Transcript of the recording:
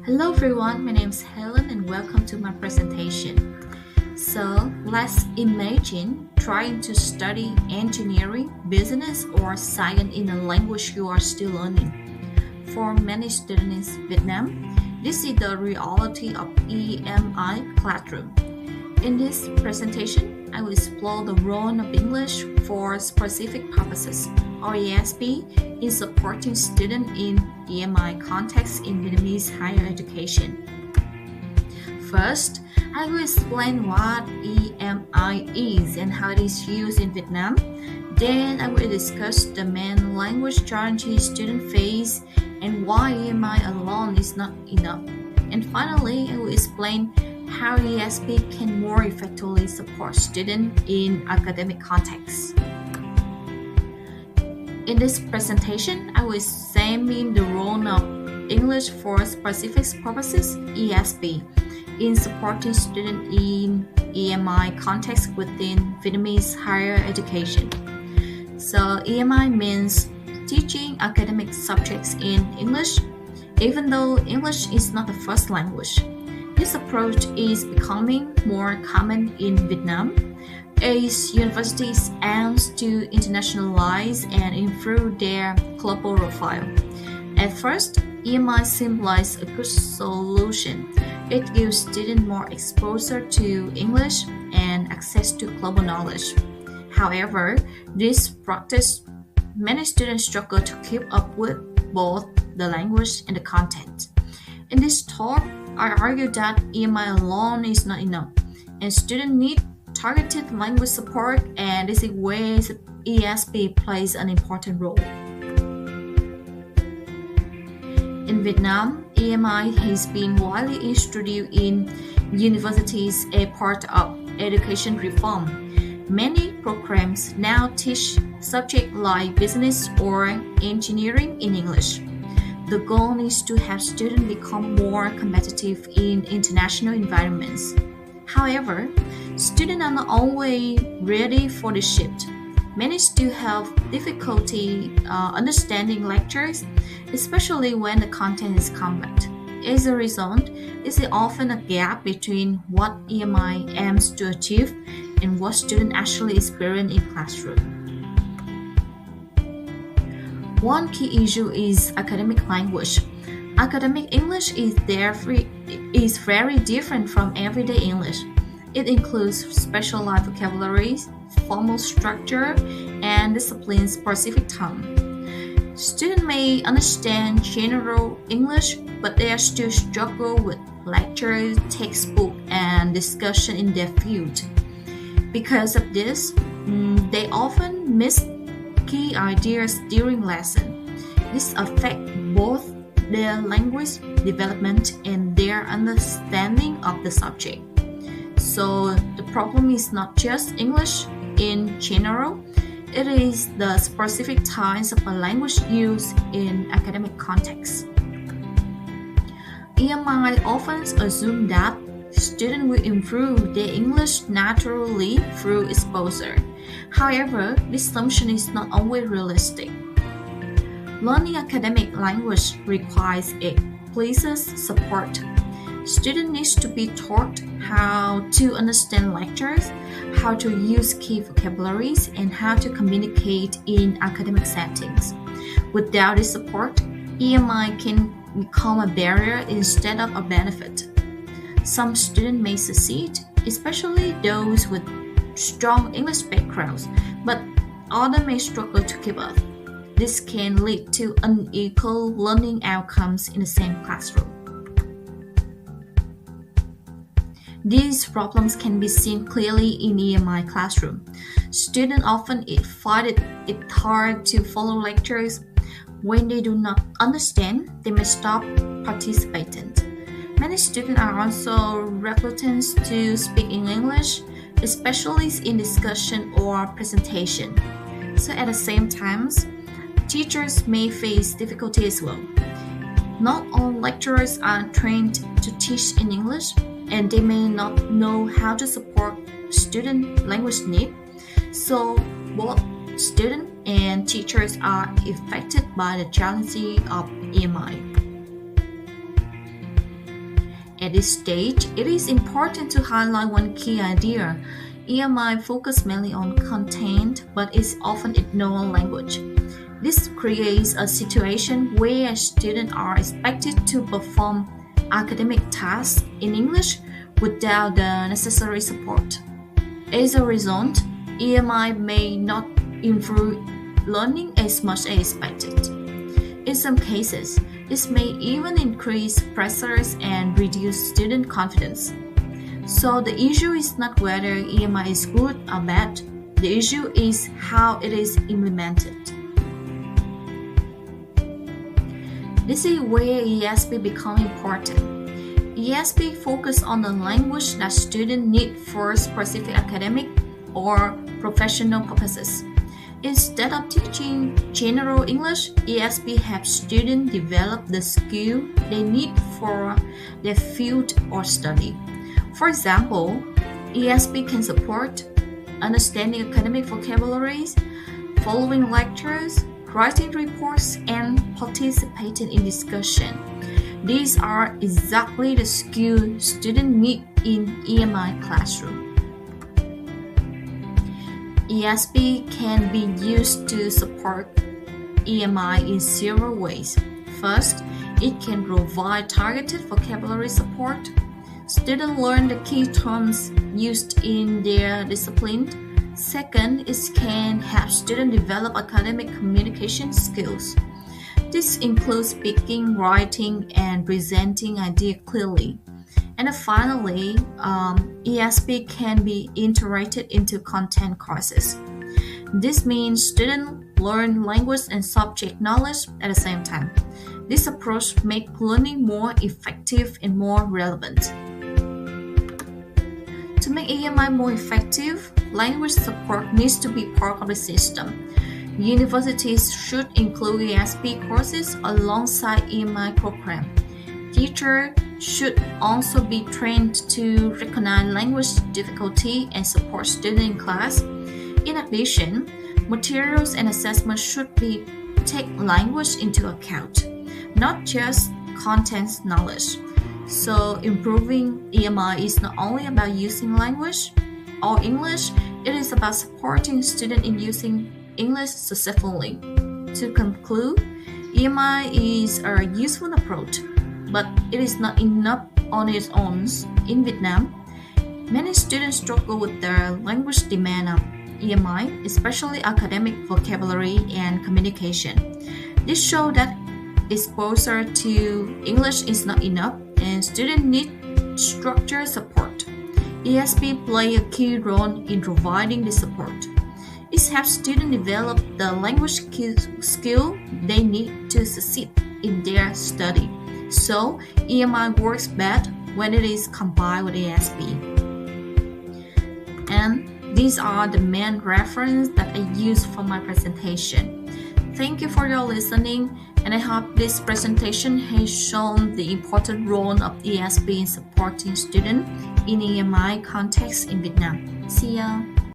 Hello everyone, my name is Helen and welcome to my presentation. So let's imagine trying to study engineering, business or science in a language you are still learning. For many students in Vietnam, this is the reality of EMI classroom. In this presentation, I will explore the role of English for specific purposes, or ESP, in supporting students in EMI context in Vietnamese higher education. First, I will explain what EMI is and how it is used in Vietnam. Then I will discuss the main language challenges students face and why EMI alone is not enough. And finally, I will explain how ESP can more effectively support students in academic contexts. In this presentation, I will examine the role of English for specific purposes (ESP) in supporting students in EMI context within Vietnamese higher education. So EMI means teaching academic subjects in English, even though English is not the first language. This approach is becoming more common in Vietnam as universities aim to internationalize and improve their global profile. At first, EMI seemed like a good solution. It gives students more exposure to English and access to global knowledge. However, this practice, many students struggle to keep up with both the language and the content. In this talk, I argue that EMI alone is not enough, and students need targeted language support, and this is where ESP plays an important role. In Vietnam, EMI has been widely introduced in universities as part of education reform. Many programs now teach subjects like business or engineering in English. The goal is to have students become more competitive in international environments. However, students are not always ready for the shift. Many still have difficulty understanding lectures, especially when the content is complex. As a result, there is often a gap between what EMI aims to achieve and what students actually experience in classroom. One key issue is academic language. Academic English is very different from everyday English. It includes specialized vocabularies, formal structure, and discipline-specific tone. Students may understand general English, but they are still struggle with lectures, textbook, and discussion in their field. Because of this, they often miss key ideas during lesson. This affects both their language development and their understanding of the subject. So the problem is not just English in general, it is the specific types of a language used in academic context. EMI often assumes that students will improve their English naturally through exposure. However, this assumption is not always realistic. Learning academic language requires explicit support. Students need to be taught how to understand lectures, how to use key vocabularies, and how to communicate in academic settings. Without this support, EMI can become a barrier instead of a benefit. Some students may succeed, especially those with strong English backgrounds, but others may struggle to keep up. This can lead to unequal learning outcomes in the same classroom. These problems can be seen clearly in EMI classroom. Students often find it hard to follow lectures. When they do not understand, they may stop participating. Many students are also reluctant to speak in English, especially in discussion or presentation. So at the same time, teachers may face difficulty as well. Not all lecturers are trained to teach in English, and they may not know how to support student language needs. So both students and teachers are affected by the challenges of EMI. At this stage, it is important to highlight one key idea. EMI focuses mainly on content, but is often ignored language. This creates a situation where students are expected to perform academic tasks in English without the necessary support. As a result, EMI may not improve learning as much as expected. In some cases, this may even increase pressures and reduce student confidence. So the issue is not whether EMI is good or bad. The issue is how it is implemented. This is where ESP becomes important. ESP focuses on the language that students need for specific academic or professional purposes. Instead of teaching general English, ESP helps students develop the skill they need for their field or study. For example, ESP can support understanding academic vocabularies, following lectures, writing reports, and participating in discussion. These are exactly the skills students need in EMI classroom. ESP can be used to support EMI in several ways. First, it can provide targeted vocabulary support. Students learn the key terms used in their discipline. Second, it can help students develop academic communication skills. This includes speaking, writing, and presenting ideas clearly. And finally, ESP can be integrated into content courses. This means students learn language and subject knowledge at the same time. This approach makes learning more effective and more relevant. To make EMI more effective, language support needs to be part of the system. Universities should include ESP courses alongside EMI programs. Teachers should also be trained to recognize language difficulty and support students in class. In addition, materials and assessments should take language into account, not just content knowledge. So improving EMI is not only about using language or English, it is about supporting students in using English successfully. To conclude, EMI is a useful approach, but it is not enough on its own. In Vietnam, many students struggle with the language demand of EMI, especially academic vocabulary and communication. This shows that exposure to English is not enough and students need structured support. ESP plays a key role in providing this support. It helps students develop the language skill they need to succeed in their study. So, EMI works best when it is combined with ESP. And these are the main references that I use for my presentation. Thank you for your listening, and I hope this presentation has shown the important role of ESP in supporting students in EMI context in Vietnam. See ya!